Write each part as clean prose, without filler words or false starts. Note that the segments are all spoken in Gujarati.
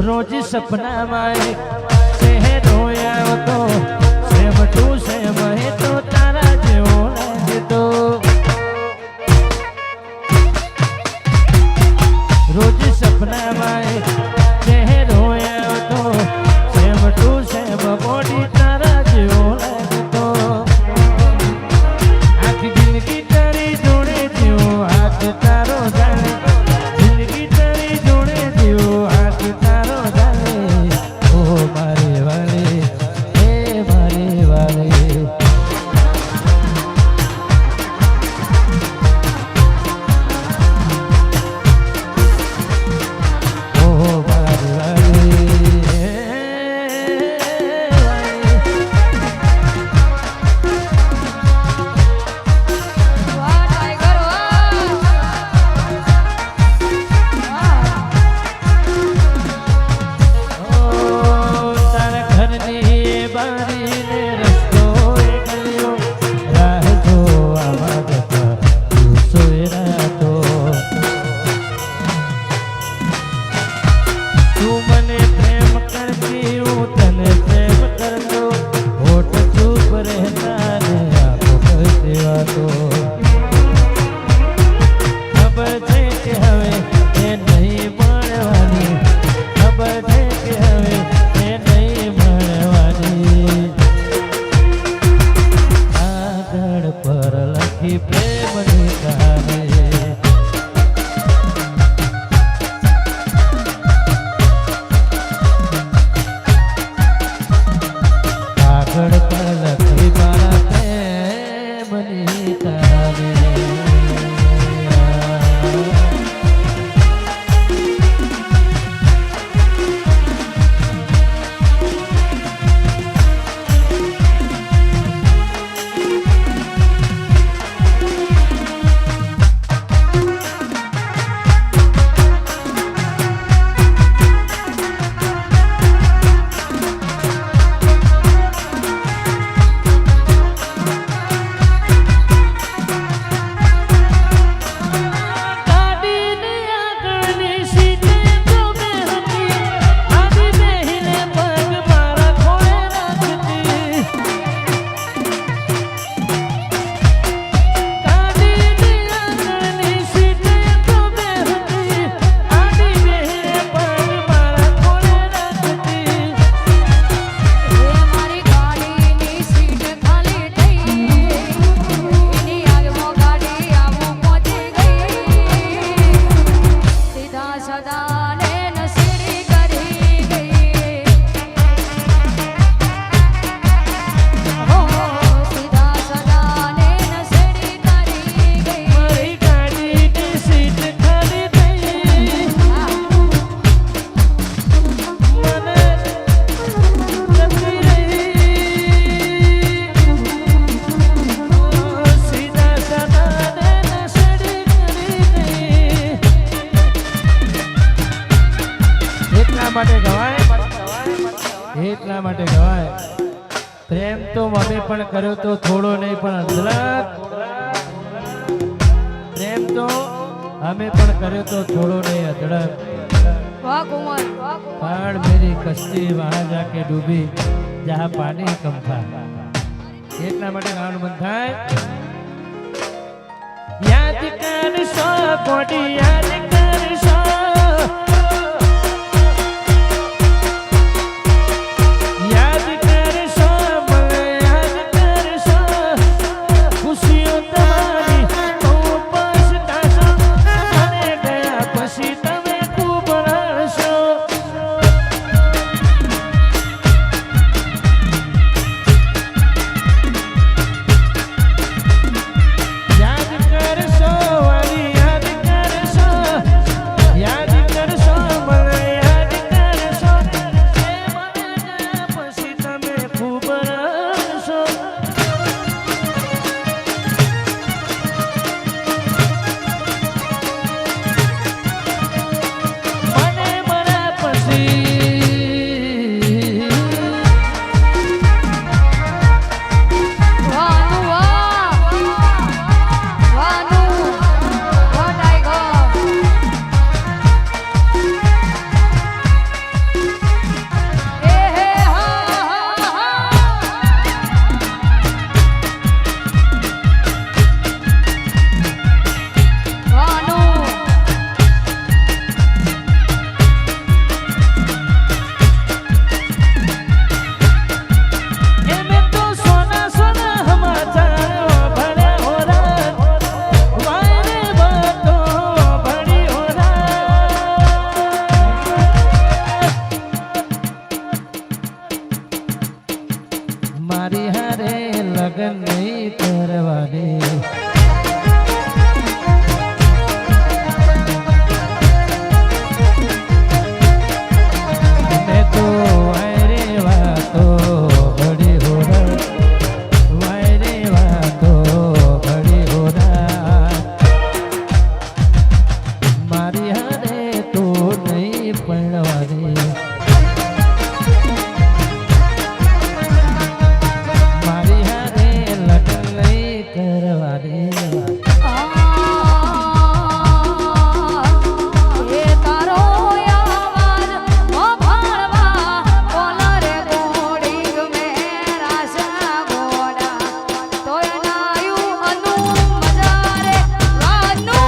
रोज सपना माए शहर होया तो सेम टू सेम है तो तारा जेवो लागे तो रोज सपना माए शहर होया तो सेम टू सेम बॉडी तारा जेवो लागे तो आखी जिंदगी तारी जोड़े जीव हाथ तारो जाने जिंदगी तारी जोड़े जीव हाथ तारो માટે ગવાય એટલા માટે ગવાય પ્રેમ તો અમે પણ કર્યો તો થોડો નહીં પણ અધળક પ્રેમ તો અમે પણ કર્યો તો થોડો નહીં અધળક વાહ કુમાર પણ મેરી કશ્તી વહાં જાકે ડૂબી જहाँ પાણી કમ થા એટલા માટે ગાવાનું મન થાય યાદ કરશો કોડી યાદ કરશો યાદ કરશો મને યાદ કરશો ખુશીઓ તમારી બહુ પછતાશો મને ગયા પછી તમે ખૂબ રડશો યાદ કરશો વાલી યાદ કરશો યાદ કરશો મને યાદ કરશો એ મને ગયા પછી તમે ખૂબ રડશો મને મરા પછી વાનું વાહ ટાઈગર એ હે હા વાનું એમે તો સોના સોના સમાચાર ભળ્યા હો રાત વાયરે વાતો ભળી હો રાત મારી હારે લગન નહીં કરવાની મેં તો વાયરે વાતો ભળી હો રાત વાયરે વાતો ભળી હો રાત મારી હારે તો નહીં પડવાની મારી હારે લગન નહીં કરવાની એ તારો યાર ભણવા કોલર કોડિંગ મેરા સાગોડા તોય નાયું અનુ મજારે વાનું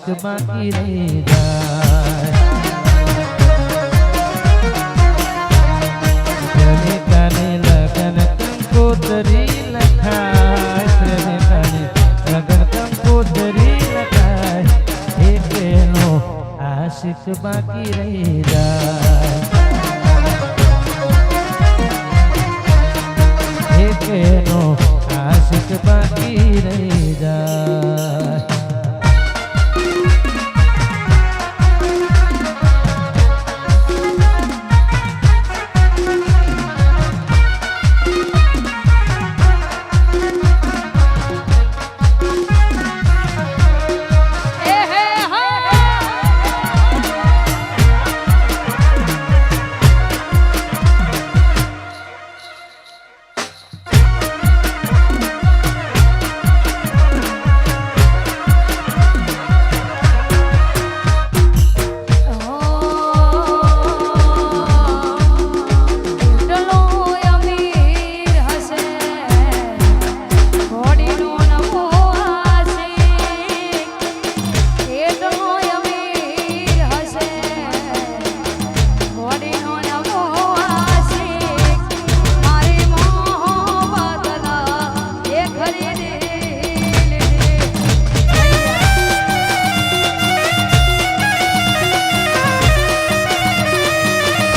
આશિક બાકી રહી જાય પ્રેમિકાને લગન કંકોત્રી લખાય પ્રેમિકાને લગન કંકોત્રી લખાય એકેનો આશિક બાકી રહી જાય એકેનો આશિક બાકી રહી જાય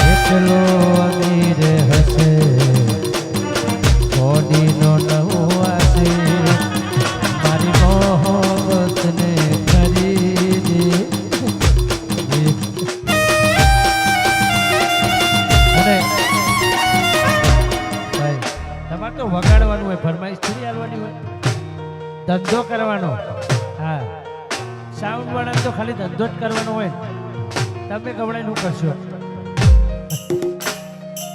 એટલો અમીર હશે કોડીનો નવો હશે મારી મોહબ્બતને ખરીદે અને ભાઈ તમારે તો વગાડવાનું હોય ફરમાઈશ થોડી આવવાની હોય ધંધો કરવાનો હા સાઉન્ડ વાળા તો ખાલી ધંધો જ કરવાનો હોય તમે ગવડાઈનું કરશો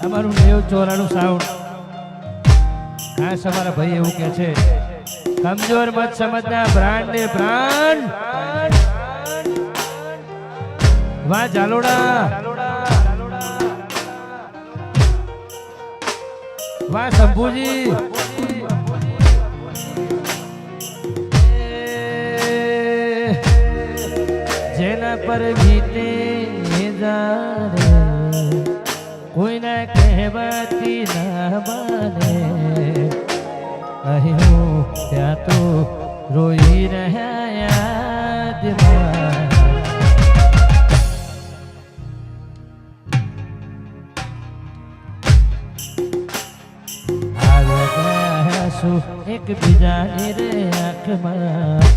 અમારું 94 સાઉન્ડ ખાસ અમારા ભાઈ એવું કે છે કમજોર મત સમજના બ્રાન્ડ ને બ્રાન્ડ વાહ જાલોડા વાહ શંભુજી જેના પર વીતે જાણે કોઈના કહેવાથી ના માને અહીં હું ત્યાં તો રોઈ રહ્યા યાદમાં આવ્યા શું એકબીજાની રે આંખમાં